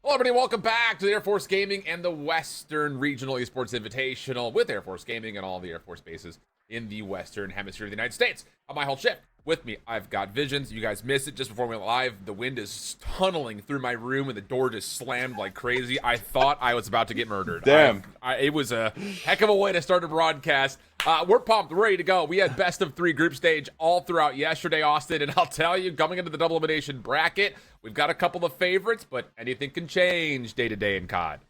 Hello, everybody. Welcome back to the Air Force Gaming and the Western Regional Esports Invitational with Air Force Gaming and all the Air Force bases in the Western Hemisphere of the United States. On my whole shift, with me, I've got Visions. You guys missed it just before we went live. The wind is tunneling through my room and the door just slammed like crazy. I thought I was about to get murdered. Damn. It was a heck of a way to start a broadcast. We're pumped, ready to go. We had best of 3 group stage all throughout yesterday, Austin, and I'll tell you, coming into the double elimination bracket, we've got a couple of favorites, but anything can change day to day in COD.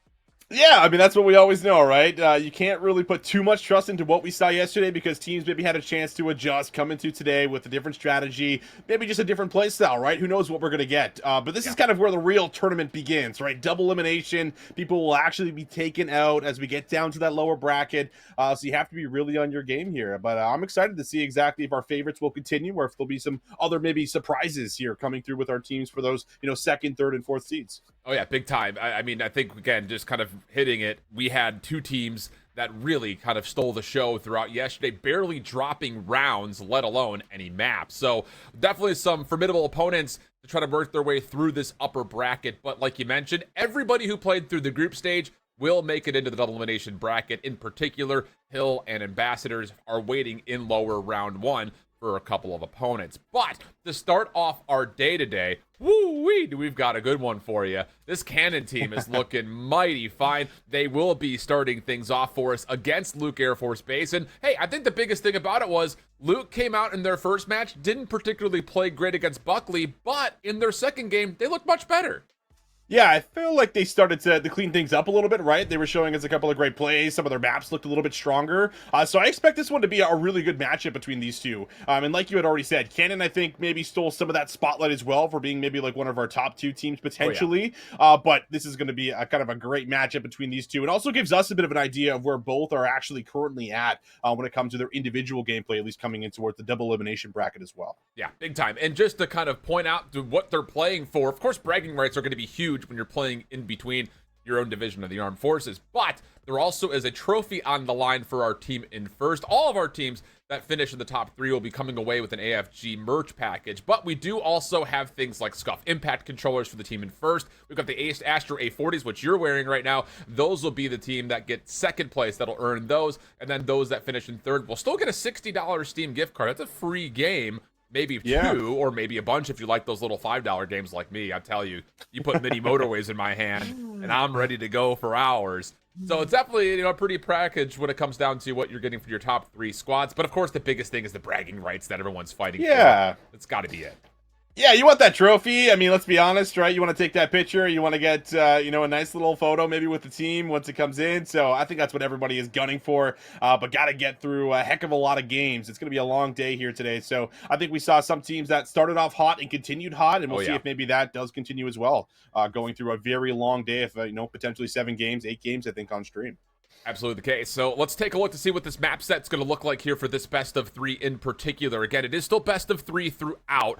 Yeah, I mean, that's what we always know, right? You can't really put too much trust into what we saw yesterday because teams maybe had a chance to adjust, come into today with a different strategy, maybe just a different play style, right? Who knows what we're going to get? But this is kind of where the real tournament begins, right? Double elimination. People will actually be taken out as we get down to that lower bracket. So you have to be really on your game here. But I'm excited to see exactly if our favorites will continue or if there'll be some other maybe surprises here coming through with our teams for those, second, third, and fourth seeds. Oh, yeah, big time. I mean, I think, again, just kind of hitting it, we had 2 teams that really kind of stole the show throughout yesterday, barely dropping rounds, let alone any maps. So definitely some formidable opponents to try to work their way through this upper bracket. But like you mentioned, everybody who played through the group stage will make it into the double elimination bracket. In particular, Hill and Ambassadors are waiting in lower round 1 for a couple of opponents. But to start off our day today, woo-wee, we've got a good one for you. This Cannon team is looking mighty fine. They will be starting things off for us against Luke Air Force Base. And hey, I think the biggest thing about it was Luke came out in their first match, didn't particularly play great against Buckley, but in their second game, they looked much better. Yeah, I feel like they started to clean things up a little bit, right? They were showing us a couple of great plays. Some of their maps looked a little bit stronger. So I expect this one to be a really good matchup between these two. And like you had already said, Cannon, I think, maybe stole some of that spotlight as well for being maybe like one of our top 2 teams potentially. Oh, yeah. But this is going to be a kind of a great matchup between these two. It also gives us a bit of an idea of where both are actually currently at when it comes to their individual gameplay, at least coming in towards the double elimination bracket as well. Yeah, big time. And just to kind of point out to what they're playing for, of course, bragging rights are going to be huge when you're playing in between your own division of the armed forces, but there also is a trophy on the line for our team in first. All of our teams that finish in the top 3 will be coming away with an AFG merch package, but we do also have things like Scuff Impact controllers for the team in first. We've got the Astro A40s, which you're wearing right now. Those will be the team that get second place that'll earn those, and then those that finish in third will still get a $60 Steam gift card. That's a free game. Maybe 2 or maybe a bunch if you like those little $5 games like me. I tell you, you put mini motorways in my hand and I'm ready to go for hours. So it's definitely, a pretty package when it comes down to what you're getting for your top 3 squads. But of course, the biggest thing is the bragging rights that everyone's fighting for. It's got to be it. Yeah, you want that trophy. I mean, let's be honest, right? You want to take that picture. You want to get, a nice little photo maybe with the team once it comes in. So I think that's what everybody is gunning for. But got to get through a heck of a lot of games. It's going to be a long day here today. So I think we saw some teams that started off hot and continued hot. And we'll see if maybe that does continue as well. Going through a very long day of, potentially 7 games, 8 games, I think, on stream. Absolutely the case. So let's take a look to see what this map set's going to look like here for this best of 3 in particular. Again, it is still best of 3 throughout.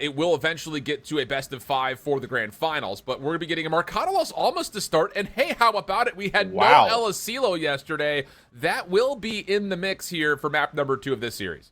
It will eventually get to a best of 5 for the grand finals, but we're going to be getting a Mercado Los Almas to start. And hey, how about it? We had no El Asilo yesterday. That will be in the mix here for map number 2 of this series.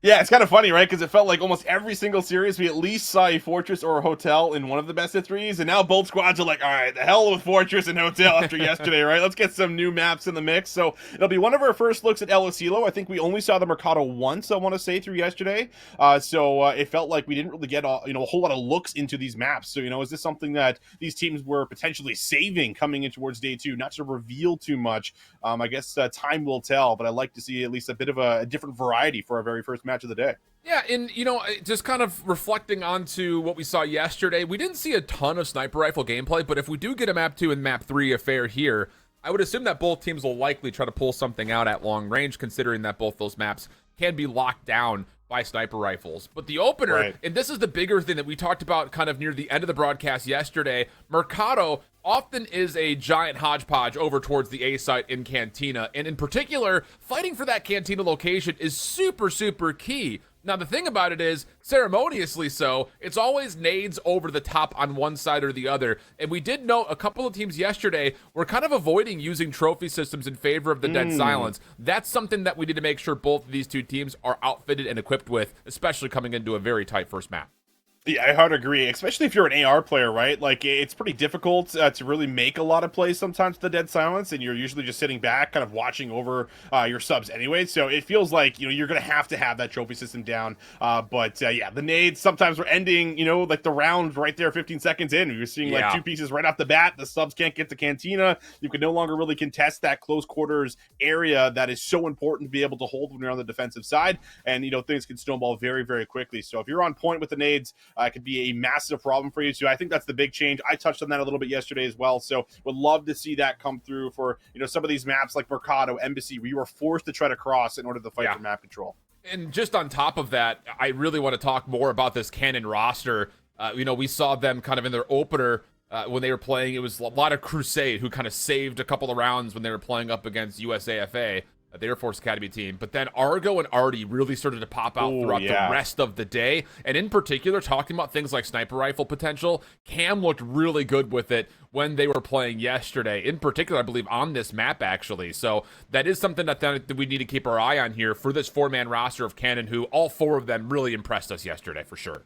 Yeah, it's kind of funny, right? Because it felt like almost every single series we at least saw a fortress or a hotel in one of the best of 3s, and now both squads are like, all right, the hell with fortress and hotel after yesterday, right? Let's get some new maps in the mix. So it'll be one of our first looks at El Asilo. I think we only saw the Mercado once, I want to say, through yesterday. So it felt like we didn't really get a whole lot of looks into these maps. So, is this something that these teams were potentially saving coming in towards day 2, not to reveal too much? I guess time will tell, but I'd like to see at least a bit of a different variety for our very first match of the day. Yeah, and, just kind of reflecting onto what we saw yesterday, we didn't see a ton of sniper rifle gameplay, but if we do get a map 2 and map 3 affair here, I would assume that both teams will likely try to pull something out at long range, considering that both those maps can be locked down by sniper rifles. But the opener, and this is the bigger thing that we talked about kind of near the end of the broadcast yesterday, Mercado often is a giant hodgepodge over towards the A site in Cantina. And in particular, fighting for that Cantina location is super, super key. Now, the thing about it is, ceremoniously so, it's always nades over the top on one side or the other. And we did note a couple of teams yesterday were kind of avoiding using trophy systems in favor of the dead silence. That's something that we need to make sure both of these 2 teams are outfitted and equipped with, especially coming into a very tight first map. Yeah, I hard agree, especially if you're an AR player, right? Like, it's pretty difficult to really make a lot of plays sometimes with the dead silence, and you're usually just sitting back, kind of watching over your subs anyway. So it feels like, you're going to have that trophy system down. But yeah, the nades sometimes were ending, like the round right there 15 seconds in. You're seeing like two pieces right off the bat. The subs can't get to Cantina. You can no longer really contest that close quarters area that is so important to be able to hold when you're on the defensive side. And, things can snowball very, very quickly. So if you're on point with the nades, could be a massive problem for you. So I think that's the big change. I touched on that a little bit yesterday as well. So would love to see that come through for, some of these maps like Mercado, Embassy, where you were forced to try to cross in order to fight for map control. And just on top of that, I really want to talk more about this Canon roster. We saw them kind of in their opener when they were playing. It was a lot of Crusade who kind of saved a couple of rounds when they were playing up against USAFA. The Air Force Academy team. But then Argo and Artie really started to pop out throughout the rest of the day. And in particular, talking about things like sniper rifle potential, Cam looked really good with it when they were playing yesterday. In particular, I believe, on this map, actually. So that is something that we need to keep our eye on here for this four-man roster of Cannon, who all four of them really impressed us yesterday, for sure.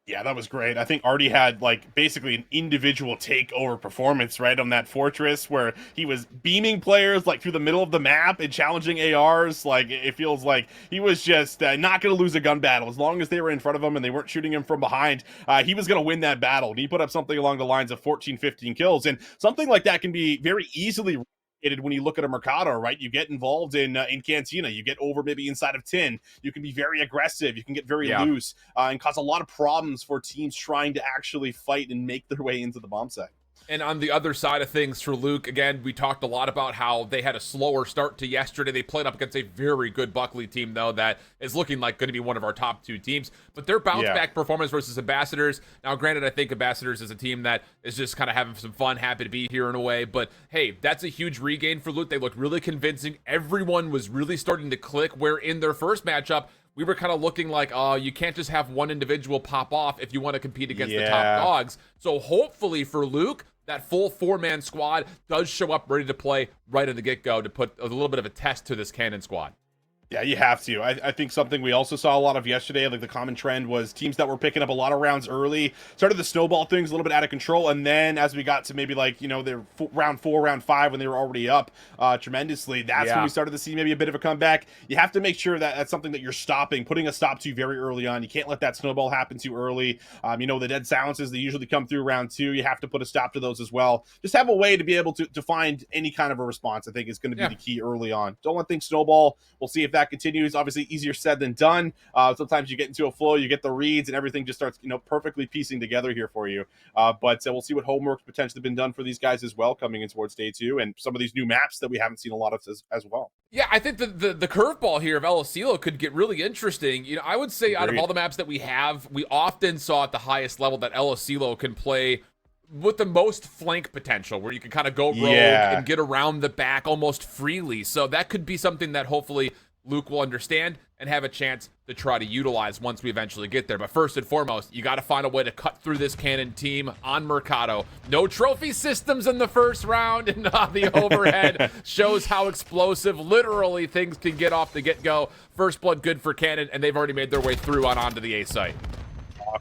Yeah, that was great. I think Artie had like basically an individual takeover performance, right, on that fortress where he was beaming players like through the middle of the map and challenging ARs. Like it feels like he was just not going to lose a gun battle as long as they were in front of him and they weren't shooting him from behind. He was going to win that battle. And he put up something along the lines of 14, 15 kills, and something like that can be very easily when you look at a Mercado, right? You get involved in Cantina, you get over maybe inside of 10, you can be very aggressive, you can get very loose, and cause a lot of problems for teams trying to actually fight and make their way into the bomb site. And on the other side of things for Luke, again, we talked a lot about how they had a slower start to yesterday. They played up against a very good Buckley team, though, that is looking like going to be one of our top two teams. But their bounce-back performance versus Ambassadors, now granted, I think Ambassadors is a team that is just kind of having some fun, happy to be here in a way. But, hey, that's a huge regain for Luke. They looked really convincing. Everyone was really starting to click, where in their first matchup, we were kind of looking like, you can't just have one individual pop off if you want to compete against the top dogs. So hopefully for Luke, that full four-man squad does show up ready to play right at the get-go to put a little bit of a test to this Cannon squad. Yeah, you have to. I think something we also saw a lot of yesterday, like the common trend, was teams that were picking up a lot of rounds early, started to snowball things a little bit out of control, and then as we got to maybe like, their round 4, round 5, when they were already up tremendously, that's when we started to see maybe a bit of a comeback. You have to make sure that that's something that you're stopping, putting a stop to very early on. You can't let that snowball happen too early. The dead silences, they usually come through round 2. You have to put a stop to those as well. Just have a way to be able to find any kind of a response, I think, is going to be the key early on. Don't let things snowball. We'll see if that continues. Obviously, easier said than done. Sometimes you get into a flow, you get the reads, and everything just starts, perfectly piecing together here for you. But we'll see what homework's potentially been done for these guys as well coming in towards day 2, and some of these new maps that we haven't seen a lot of as well. Yeah, I think the curveball here of El Asilo could get really interesting. I would say out of all the maps that we have, we often saw at the highest level that El Asilo can play with the most flank potential, where you can kind of go rogue and get around the back almost freely. So that could be something that hopefully Luke will understand and have a chance to try to utilize once we eventually get there. But first and foremost, you got to find a way to cut through this Cannon team on Mercado. No trophy systems in the first round, and the overhead shows how explosive literally things can get off the get-go. First blood good for Cannon, and they've already made their way through onto the A site.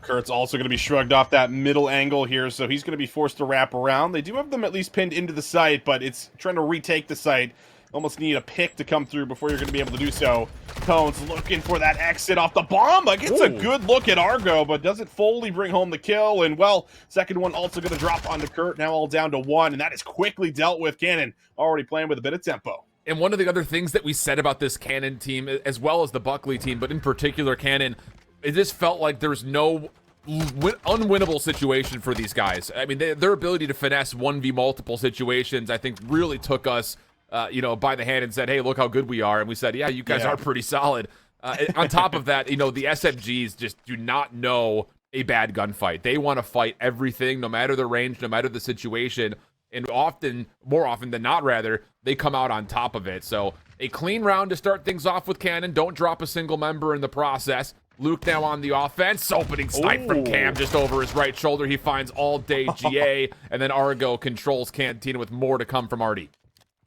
Kurt's also going to be shrugged off that middle angle here, so he's going to be forced to wrap around. They do have them at least pinned into the site, but it's trying to retake the site. Almost need a pick to come through before you're going to be able to do so. Tones looking for that exit off the bomb. Gets a good look at Argo, but doesn't fully bring home the kill. And, well, second one also going to drop onto Kurt. Now all down to 1, and that is quickly dealt with. Cannon already playing with a bit of tempo. And one of the other things that we said about this Cannon team, as well as the Buckley team, but in particular Cannon, it just felt like there's no unwinnable situation for these guys. I mean, their ability to finesse 1v multiple situations, I think, really took us by the hand and said, hey, look how good we are. And we said, yeah, you guys are pretty solid. On top of that, the SMGs just do not know a bad gunfight. They want to fight everything, no matter the range, no matter the situation. And more often than not, rather, they come out on top of it. So a clean round to start things off with Cannon. Don't drop a single member in the process. Luke now on the offense. Opening snipe from Cam just over his right shoulder. He finds all day GA. And then Argo controls Cantina with more to come from Artie.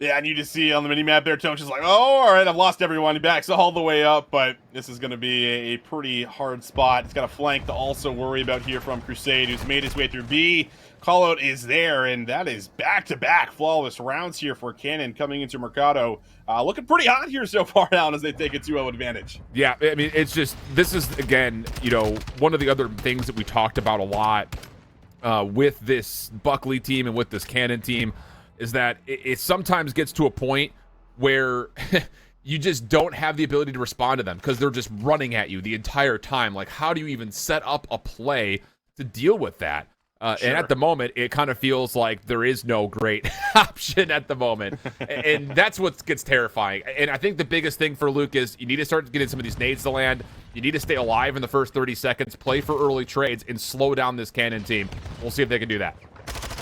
Yeah, and you just see on the mini-map there, Tone's just like, oh, all right, I've lost everyone. He backs all the way up, but this is going to be a pretty hard spot. It's got a flank to also worry about here from Crusade, who's made his way through B. Callout is there, and that is back-to-back flawless rounds here for Cannon coming into Mercado. Looking pretty hot here so far now as they take a 2-0 advantage. Yeah, I mean, it's just, this is, again, you know, one of the other things that we talked about a lot with this Buckley team and with this Cannon team is that it sometimes gets to a point where you just don't have the ability to respond to them because they're just running at you the entire time. Like, how do you even set up a play to deal with that? Sure. And at the moment, it kind of feels like there is no great option at the moment. And that's what gets terrifying. And I think the biggest thing for Luke is you need to start getting some of these nades to land. You need to stay alive in the first 30 seconds, play for early trades, and slow down this Cannon team. We'll see if they can do that.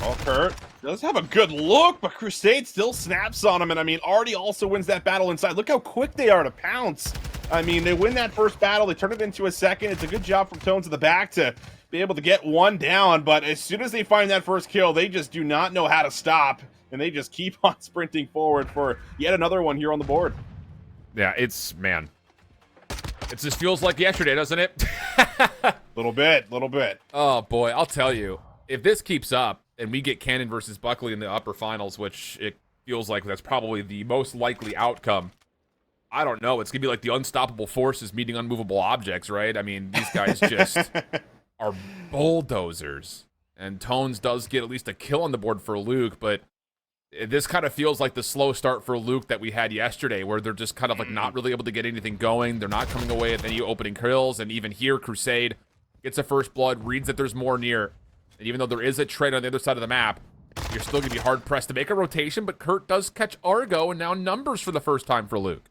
Oh, Kurt does have a good look, but Crusade still snaps on him. And I mean, Artie also wins that battle inside. Look how quick they are to pounce. I mean, they win that first battle. They turn it into a second. It's a good job from Tones to the back to be able to get one down. But as soon as they find that first kill, they just do not know how to stop. And they just keep on sprinting forward for yet another one here on the board. Yeah, man. It just feels like yesterday, doesn't it? Little bit. Oh, boy, I'll tell you. If this keeps up, and we get Cannon versus Buckley in the upper finals, which it feels like that's probably the most likely outcome. I don't know. It's going to be like the unstoppable forces meeting unmovable objects, right? I mean, these guys just are bulldozers. And Tones does get at least a kill on the board for Luke, but this kind of feels like the slow start for Luke that we had yesterday, where they're just kind of like not really able to get anything going. They're not coming away with any opening kills, and even here, Crusade gets a first blood, reads that there's more near. And even though there is a trade on the other side of the map, you're still going to be hard-pressed to make a rotation, but Kurt does catch Argo, and now numbers for the first time for Luke.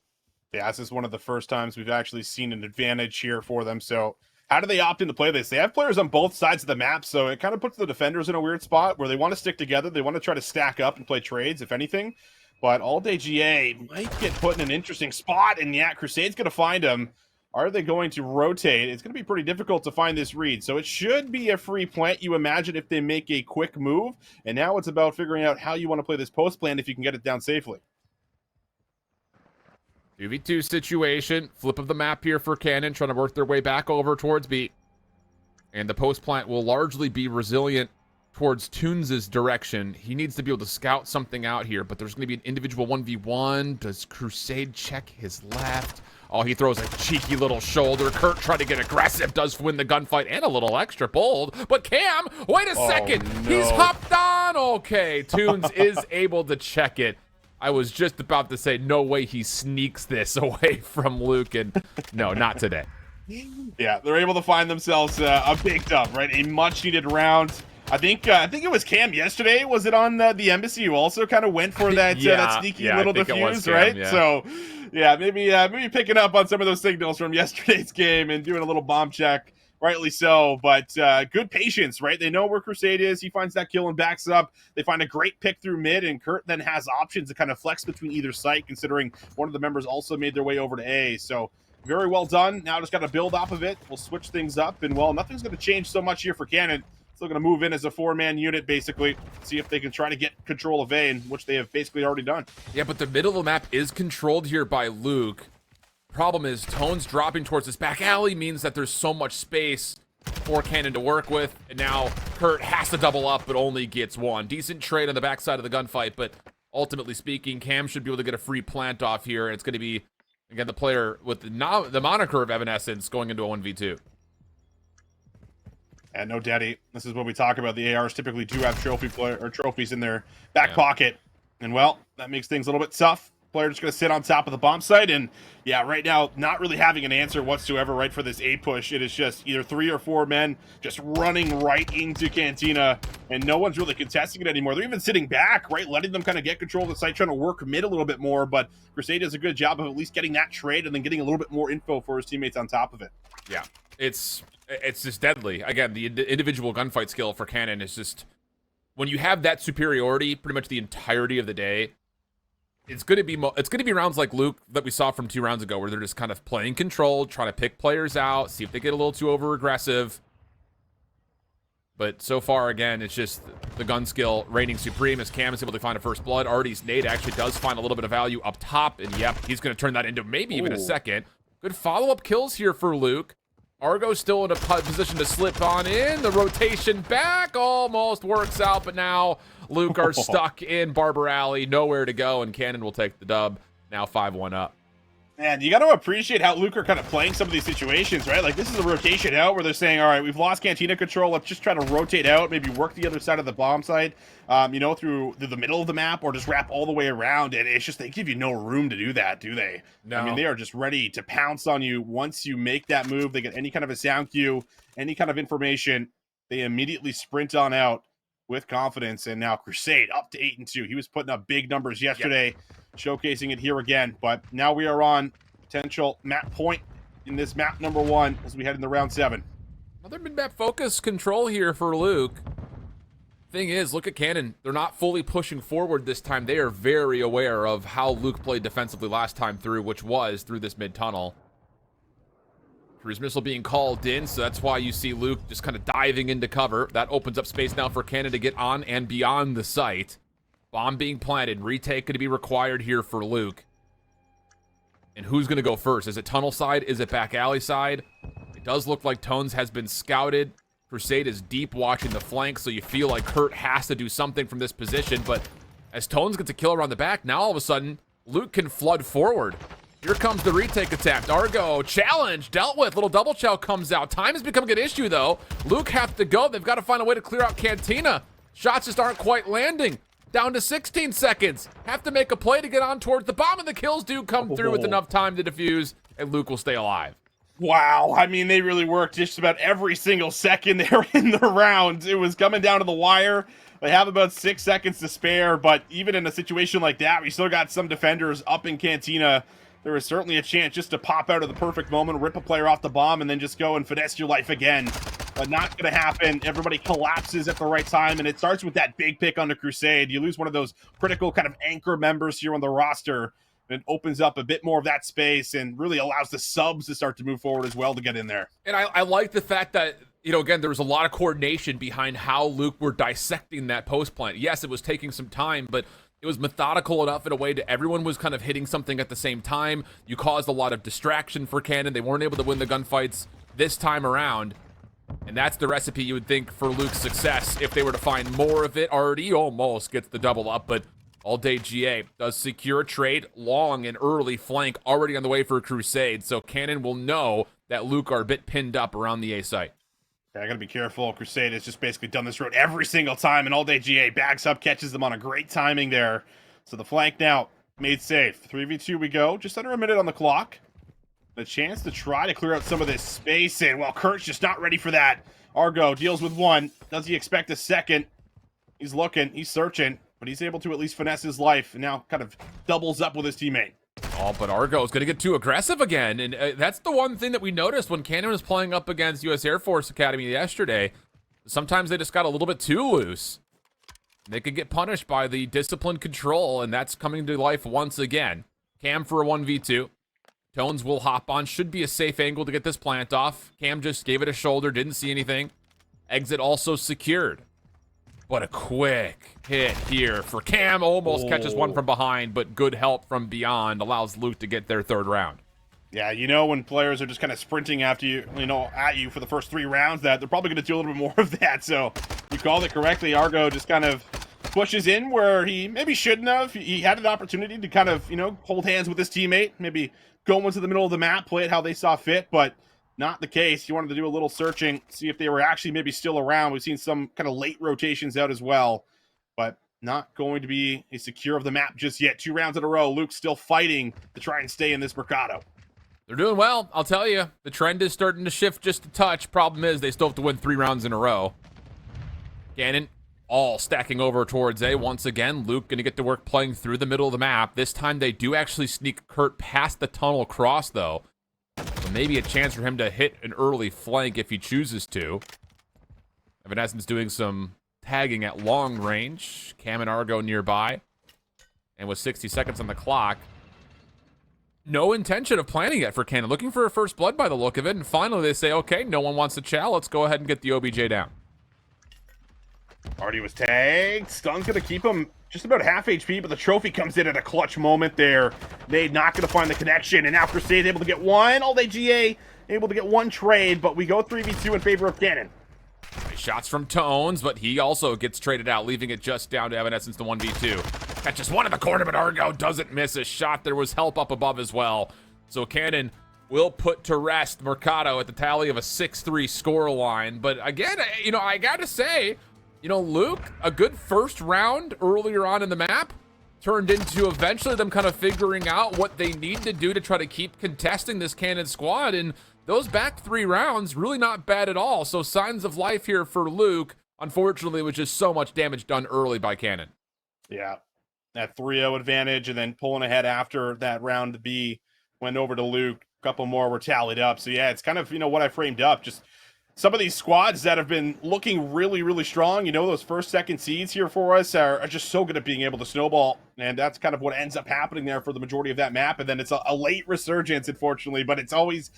Yeah, this is one of the first times we've actually seen an advantage here for them. So how do they opt in to play this? They have players on both sides of the map, so it kind of puts the defenders in a weird spot where they want to stick together. They want to try to stack up and play trades, if anything. But All Day GA might get put in an interesting spot, and yeah, Crusade's going to find them. Are they going to rotate? It's going to be pretty difficult to find this read. So it should be a free plant, you imagine, if they make a quick move. And now it's about figuring out how you want to play this post plan if you can get it down safely. 2v2 situation. Flip of the map here for Cannon, trying to work their way back over towards B. And the post plant will largely be resilient towards Toons' direction. He needs to be able to scout something out here, but there's going to be an individual 1v1. Does Crusade check his left? Oh, he throws a cheeky little shoulder. Kurt tried to get aggressive, does win the gunfight, and a little extra bold. But Cam, wait a second. No. He's hopped on. Okay, Toons is able to check it. I was just about to say, no way he sneaks this away from Luke, and no, not today. Yeah, they're able to find themselves a big dub, right? A much-needed round. I think it was Cam yesterday. Was it on the embassy who also kind of went for that that sneaky little defuse, right? Yeah. So, yeah, maybe picking up on some of those signals from yesterday's game and doing a little bomb check. Rightly so, but good patience, right? They know where Crusade is. He finds that kill and backs up. They find a great pick through mid, and Kurt then has options to kind of flex between either site, considering one of the members also made their way over to A. So very well done. Now just got to build off of it. We'll switch things up, and well, nothing's going to change so much here for Cannon. Still going to move in as a four-man unit, basically. See if they can try to get control of A, which they have basically already done. Yeah, but the middle of the map is controlled here by Luke. Problem is, Tones dropping towards this back alley means that there's so much space for Cannon to work with. And now Kurt has to double up, but only gets one. Decent trade on the backside of the gunfight, but ultimately speaking, Cam should be able to get a free plant off here. And it's going to be, again, the player with the moniker of Evanescence going into a 1v2. And no daddy. This is what we talk about. The ARs typically do have trophies in their back pocket. And well, that makes things a little bit tough. Player just going to sit on top of the bomb site. And yeah, right now, not really having an answer whatsoever, right, for this A push. It is just either 3 or 4 men just running right into Cantina. And no one's really contesting it anymore. They're even sitting back, right, letting them kind of get control of the site, trying to work mid a little bit more. But Crusade does a good job of at least getting that trade and then getting a little bit more info for his teammates on top of it. Yeah, it's just deadly. Again, the individual gunfight skill for Cannon is just, when you have that superiority pretty much the entirety of the day, it's going to be rounds like Luke that we saw from 2 rounds ago, where they're just kind of playing control, trying to pick players out, see if they get a little too over aggressive. But so far, again, it's just the gun skill reigning supreme as Cam is able to find a first blood. Artie's nade actually does find a little bit of value up top. And yep, he's going to turn that into maybe even a second. Good follow-up kills here for Luke. Argo's still in a position to slip on in. The rotation back almost works out, but now Luke are stuck in Barber Alley. Nowhere to go, and Cannon will take the dub. Now 5-1 up. Man, you got to appreciate how Luke are kind of playing some of these situations, right? Like, this is a rotation out where they're saying, all right, we've lost Cantina control. Let's just try to rotate out, maybe work the other side of the bomb site, through the middle of the map, or just wrap all the way around. And it's just, they give you no room to do that, do they? No. I mean, they are just ready to pounce on you once you make that move. They get any kind of a sound cue, any kind of information. They immediately sprint on out with confidence. And now Crusade up to 8-2. He was putting up big numbers yesterday. Yep. Showcasing it here again, but now we are on potential map point in this map number 1 as we head into round 7. Another mid-map focus control here for Luke. Thing is, look at Cannon. They're not fully pushing forward this time. They are very aware of how Luke played defensively last time through, which was through this mid-tunnel. Cruise missile being called in, so that's why you see Luke just kind of diving into cover. That opens up space now for Cannon to get on and beyond the site. Bomb being planted. Retake going to be required here for Luke. And who's going to go first? Is it tunnel side? Is it back alley side? It does look like Tones has been scouted. Crusade is deep watching the flank, so you feel like Kurt has to do something from this position. But as Tones gets a kill around the back, now all of a sudden, Luke can flood forward. Here comes the retake attempt. Argo, challenge, dealt with. Little double chow comes out. Time is becoming an issue, though. Luke have to go. They've got to find a way to clear out Cantina. Shots just aren't quite landing. Down to 16 seconds. Have to make a play to get on towards the bomb, and the kills do come through with enough time to defuse, and Luke will stay alive. Wow. I mean, they really worked just about every single second they were in the round. It was coming down to the wire. They have about 6 seconds to spare, but even in a situation like that, we still got some defenders up in Cantina. There is certainly a chance just to pop out of the perfect moment, rip a player off the bomb, and then just go and finesse your life again. But not going to happen. Everybody collapses at the right time, and it starts with that big pick on the Crusade. You lose one of those critical kind of anchor members here on the roster, and it opens up a bit more of that space and really allows the subs to start to move forward as well to get in there. And I like the fact that, again, there was a lot of coordination behind how Luke were dissecting that post plant. Yes, it was taking some time, but it was methodical enough in a way that everyone was kind of hitting something at the same time. You caused a lot of distraction for Cannon. They weren't able to win the gunfights this time around. And that's the recipe you would think for Luke's success if they were to find more of it. Already almost gets the double up, but All Day GA does secure a trade. Long and early flank already on the way for a Crusade, so Cannon will know that Luke are a bit pinned up around the A site. Yeah, I gotta be careful. Crusade has just basically done this road every single time, and All Day GA backs up, catches them on a great timing there. So the flank now made safe. 3v2 we go, just under a minute on the clock. The chance to try to clear out some of this space, and well, Kurt's just not ready for that. Argo deals with one. Does he expect a second? He's looking, he's searching, but he's able to at least finesse his life, and now kind of doubles up with his teammate. Oh, but Argo's going to get too aggressive again, and that's the one thing that we noticed when Cannon was playing up against U.S. Air Force Academy yesterday. Sometimes they just got a little bit too loose. They could get punished by the discipline control, and that's coming to life once again. Cam for a 1v2. Tones will hop on. Should be a safe angle to get this plant off. Cam just gave it a shoulder, didn't see anything. Exit also secured. But a quick hit here for Cam. Almost catches one from behind, but good help from beyond allows Luke to get their third round. Yeah, when players are just kind of sprinting after you, at you for the first 3 rounds, that they're probably going to do a little bit more of that. So you called it correctly. Argo just kind of pushes in where he maybe shouldn't have. He had an opportunity to kind of, hold hands with his teammate, maybe go into the middle of the map, play it how they saw fit, but not the case. He wanted to do a little searching, see if they were actually maybe still around. We've seen some kind of late rotations out as well, but not going to be a secure of the map just yet. 2 rounds in a row. Luke's still fighting to try and stay in this Mercado. They're doing well, I'll tell you. The trend is starting to shift just a touch. Problem is they still have to win 3 rounds in a row. Cannon all stacking over towards A. Once again, Luke going to get to work playing through the middle of the map. This time they do actually sneak Kurt past the tunnel across, though. So maybe a chance for him to hit an early flank if he chooses to. Evanescence doing some tagging at long range. Cam and Argo nearby. And with 60 seconds on the clock, no intention of planning yet for Cannon. Looking for a first blood by the look of it. And finally they say, okay, no one wants to chow. Let's go ahead and get the OBJ down. Already was tagged. Stun's going to keep him just about half HP, but the trophy comes in at a clutch moment there. They're not going to find the connection, and now Crusade able to get one. All day GA able to get one trade, but we go 3v2 in favor of Cannon. Shots from Tones, but he also gets traded out, leaving it just down to Evanescence to 1v2. Catches one in the corner, but Argo doesn't miss a shot. There was help up above as well. So Cannon will put to rest Mercado at the tally of a 6-3 score line. But again, I gotta say, Luke, a good first round earlier on in the map turned into eventually them kind of figuring out what they need to do to try to keep contesting this Cannon squad. And those back 3 rounds, really not bad at all. So signs of life here for Luke. Unfortunately, it was just so much damage done early by Cannon. Yeah, that 3-0 advantage, and then pulling ahead after that round B went over to Luke. A couple more were tallied up. So yeah, it's kind of, what I framed up. Just some of these squads that have been looking really, really strong, those first, second seeds here for us are just so good at being able to snowball. And that's kind of what ends up happening there for the majority of that map. And then it's a late resurgence, unfortunately, but it's always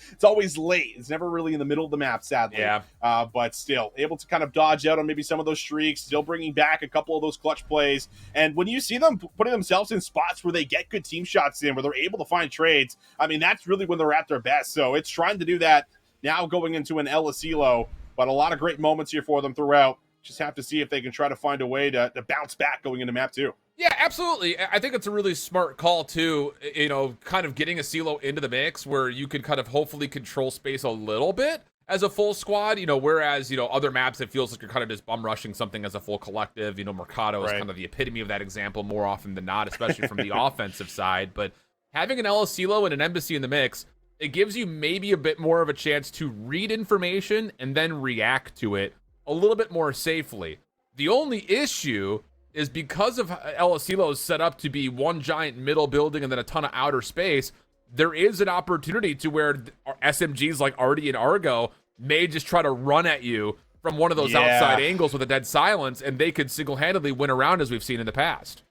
late. It's never really in the middle of the map, sadly. Yeah. But still able to kind of dodge out on maybe some of those streaks, still bringing back a couple of those clutch plays. And when you see them putting themselves in spots where they get good team shots in, where they're able to find trades, I mean, that's really when they're at their best. So it's trying to do that now going into an El Asilo, but a lot of great moments here for them throughout. Just have to see if they can try to find a way to bounce back going into map 2. Yeah, absolutely. I think it's a really smart call, too, kind of getting a Asilo into the mix where you can kind of hopefully control space a little bit as a full squad, whereas, other maps, it feels like you're kind of just bum rushing something as a full collective. Mercado is kind of the epitome of that example more often than not, especially from the offensive side. But having an El Asilo and an Embassy in the mix, it gives you maybe a bit more of a chance to read information and then react to it a little bit more safely. The only issue is because of El Asilo is set up to be one giant middle building and then a ton of outer space, there is an opportunity to where SMGs like Artie and Argo may just try to run at you from one of those outside angles with a dead silence, and they could single-handedly win around as we've seen in the past.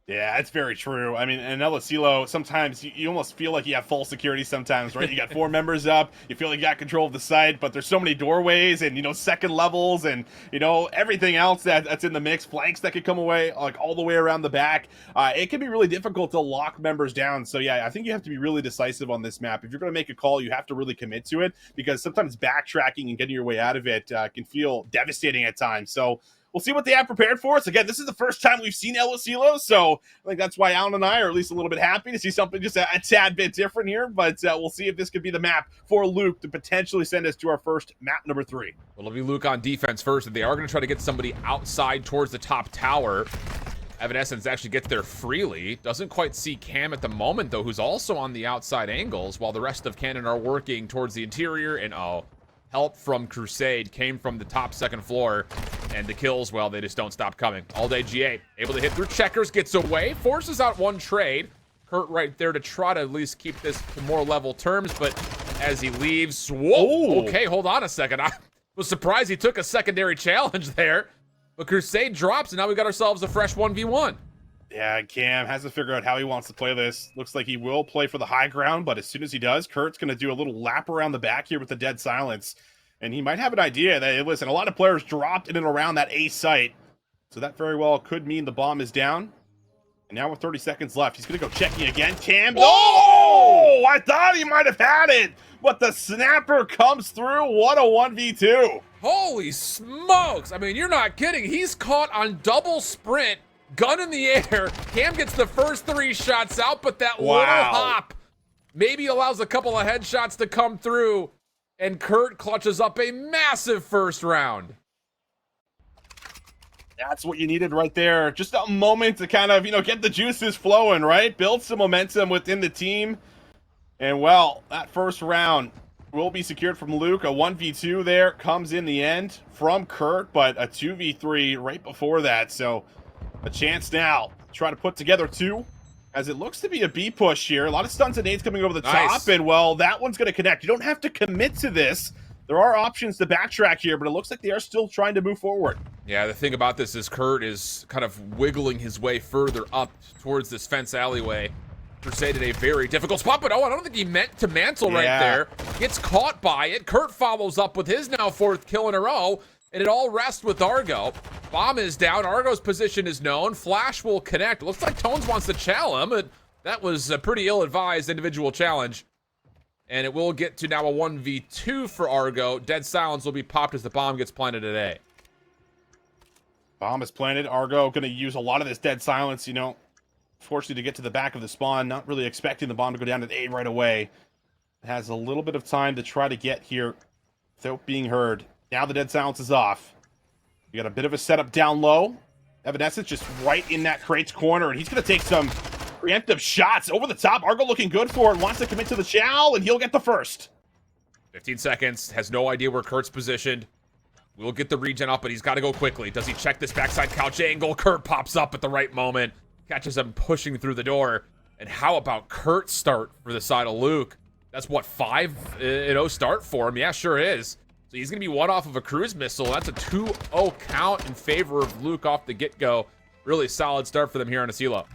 Yeah, that's very true. I mean, in El Asilo, sometimes you almost feel like you have full security sometimes, right? You got 4 members up, you feel like you got control of the site, but there's so many doorways and, second levels and, everything else that's in the mix, flanks that could come away, like all the way around the back. It can be really difficult to lock members down. So yeah, I think you have to be really decisive on this map. If you're going to make a call, you have to really commit to it, because sometimes backtracking and getting your way out of it can feel devastating at times. So we'll see what they have prepared for us. Again, this is the first time we've seen El Asilo, so I think that's why Alan and I are at least a little bit happy to see something just a tad bit different here, but we'll see if this could be the map for Luke to potentially send us to our first map number 3. Well, it'll be Luke on defense first, and they are going to try to get somebody outside towards the top tower. Evanescence actually gets there freely. Doesn't quite see Cam at the moment, though, who's also on the outside angles, while the rest of Cannon are working towards the interior, and help from Crusade came from the top second floor, and the kills, well, they just don't stop coming. All day GA, able to hit through checkers, gets away, forces out one trade. Kurt right there to try to at least keep this to more level terms, but as he leaves, whoa, okay, hold on a second. I was surprised he took a secondary challenge there, but Crusade drops, and now we got ourselves a fresh 1v1. Yeah, Cam has to figure out how he wants to play this. Looks like he will play for the high ground, but as soon as he does, Kurt's going to do a little lap around the back here with the dead silence. And he might have an idea that, hey, listen, a lot of players dropped in and around that A site. So that very well could mean the bomb is down. And now with 30 seconds left, he's going to go checking again. Cam, oh! I thought he might have had it, but the snapper comes through. What a 1v2. Holy smokes. I mean, you're not kidding. He's caught on double sprint, gun in the air. Cam gets the first 3 shots out, but that little hop maybe allows a couple of headshots to come through. And Kurt clutches up a massive first round. That's what you needed right there. Just a moment to kind of, get the juices flowing, right? Build some momentum within the team. And, well, that first round will be secured from Luke. A 1v2 there comes in the end from Kurt, but a 2v3 right before that. So a chance now to try to put together 2. As it looks to be a B push here. A lot of stuns and nades coming over the top. And, well, that one's going to connect. You don't have to commit to this. There are options to backtrack here, but it looks like they are still trying to move forward. Yeah, the thing about this is Kurt is kind of wiggling his way further up towards this fence alleyway. Crusade at a very difficult spot, but I don't think he meant to mantle right there. Gets caught by it. Kurt follows up with his now 4th kill in a row. and it all rests with Argo. Bomb is down. Argo's position is known. Flash will connect. Looks like Tones wants to challenge him, but that was a pretty ill-advised individual challenge. And it will get to now a 1v2 for Argo. Dead silence will be popped as the bomb gets planted at A. Bomb is planted. Argo going to use a lot of this dead silence, you know, fortunately to get to the back of the spawn. Not really expecting the bomb to go down at A right away. Has a little bit of time to try to get here without being heard. Now the dead silence is off. We got a bit of a setup down low. Evanescence just right in that crate's corner, and he's going to take some preemptive shots over the top. Argo looking good for it. Wants to commit to the chow, and he'll get the first. 15 seconds. Has no idea where Kurt's positioned. We'll get the regen up, but he's got to go quickly. Does he check this backside couch angle? Kurt pops up at the right moment. Catches him pushing through the door. And how about Kurt's start for the side of Luke? That's what, 5-0 start for him? Yeah, sure is. So he's going to be one off of a cruise missile. That's a 2-0 count in favor of Luke off the get-go. Really solid start for them here on Asilo.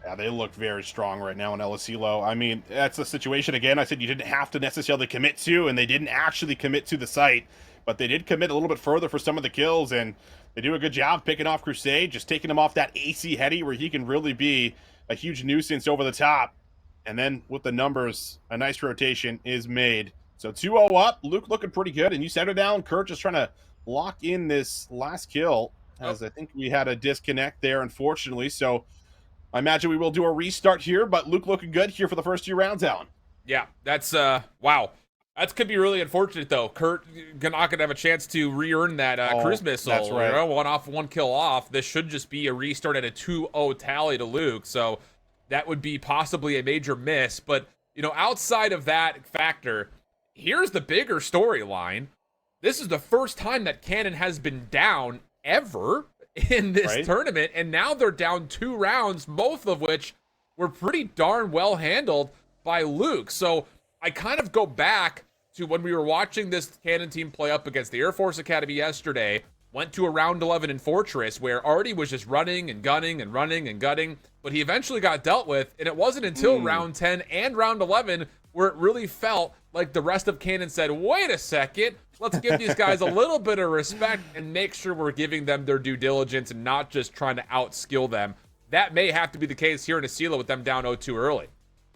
Yeah, they look very strong right now in El Asilo. I mean, that's the situation, again, I said you didn't have to necessarily commit to, and they didn't actually commit to the site. But they did commit a little bit further for some of the kills, and they do a good job picking off Crusade, just taking him off that AC heady where he can really be a huge nuisance over the top. And then with the numbers, a nice rotation is made. So 2-0 up, Luke looking pretty good, and you set her down. Kurt just trying to lock in this last kill, as I think we had a disconnect there, unfortunately. So I imagine we will do a restart here, but Luke looking good here for the first 2 rounds, Alan. Yeah, that's, wow. That could be really unfortunate, though. Kurt not going to have a chance to re-earn that cruise missile. That's right. You know, 1 kill off. This should just be a restart and a 2-0 tally to Luke. So that would be possibly a major miss. But, you know, outside of that factor, here's the bigger storyline. This is the first time that Cannon has been down ever in this tournament. And now they're down 2 rounds, both of which were pretty darn well handled by Luke. So I kind of go back to when we were watching this Cannon team play up against the Air Force Academy yesterday, went to a round 11 in Fortress where Artie was just running and gunning and running and gutting, but he eventually got dealt with, and it wasn't until round 10 and round 11 where it really felt like the rest of Cannon said, wait a second, let's give these guys a little bit of respect and make sure we're giving them their due diligence and not just trying to outskill them. That may have to be the case here in Asilo with them down 0-2 early.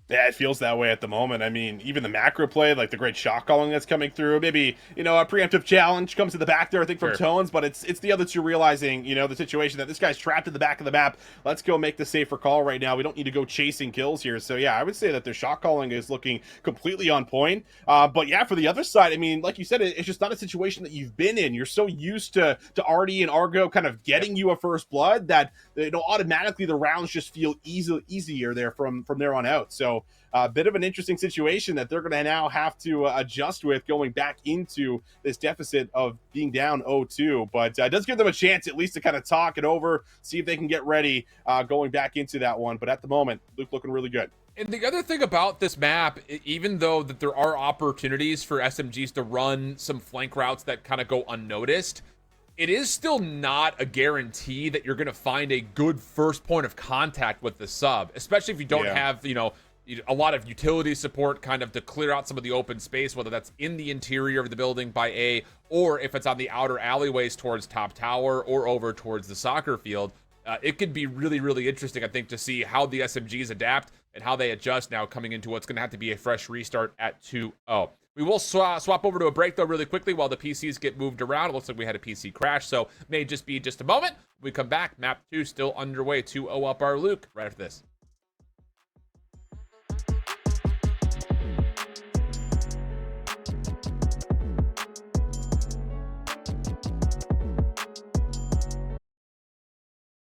Yeah, it feels that way at the moment. I mean, even the macro play, like the great shot calling that's coming through. Maybe, you know, a preemptive challenge comes to the back there, I think, from Tones, but it's the other two realizing, you know, the situation that this guy's trapped at the back of the map. Let's go make the safer call right now. We don't need to go chasing kills here. So, yeah, I would say that their shot calling is looking completely on point. But, yeah, for the other side, I mean, like you said, it's just not a situation that you've been in. You're so used to Artie and Argo kind of getting you a first blood that, you know, automatically the rounds just feel easier there from there on out. So, a bit of an interesting situation that they're going to now have to adjust with going back into this deficit of being down 0-2. But it does give them a chance at least to kind of talk it over, see if they can get ready going back into that one. But at the moment, Luke looking really good. And the other thing about this map, even though that there are opportunities for SMGs to run some flank routes that kind of go unnoticed, it is still not a guarantee that you're going to find a good first point of contact with the sub, especially if you don't have, you know, a lot of utility support kind of to clear out some of the open space, whether that's in the interior of the building by A, or if it's on the outer alleyways towards top tower or over towards the soccer field. It could be really, really interesting, I think, to see how the SMGs adapt and how they adjust now coming into what's going to have to be a fresh restart at 2-0. We will swap over to a break, though, really quickly while the PCs get moved around. It looks like we had a PC crash, so may just be just a moment. When we come back, map 2 still underway, 2-0 up our Luke right after this.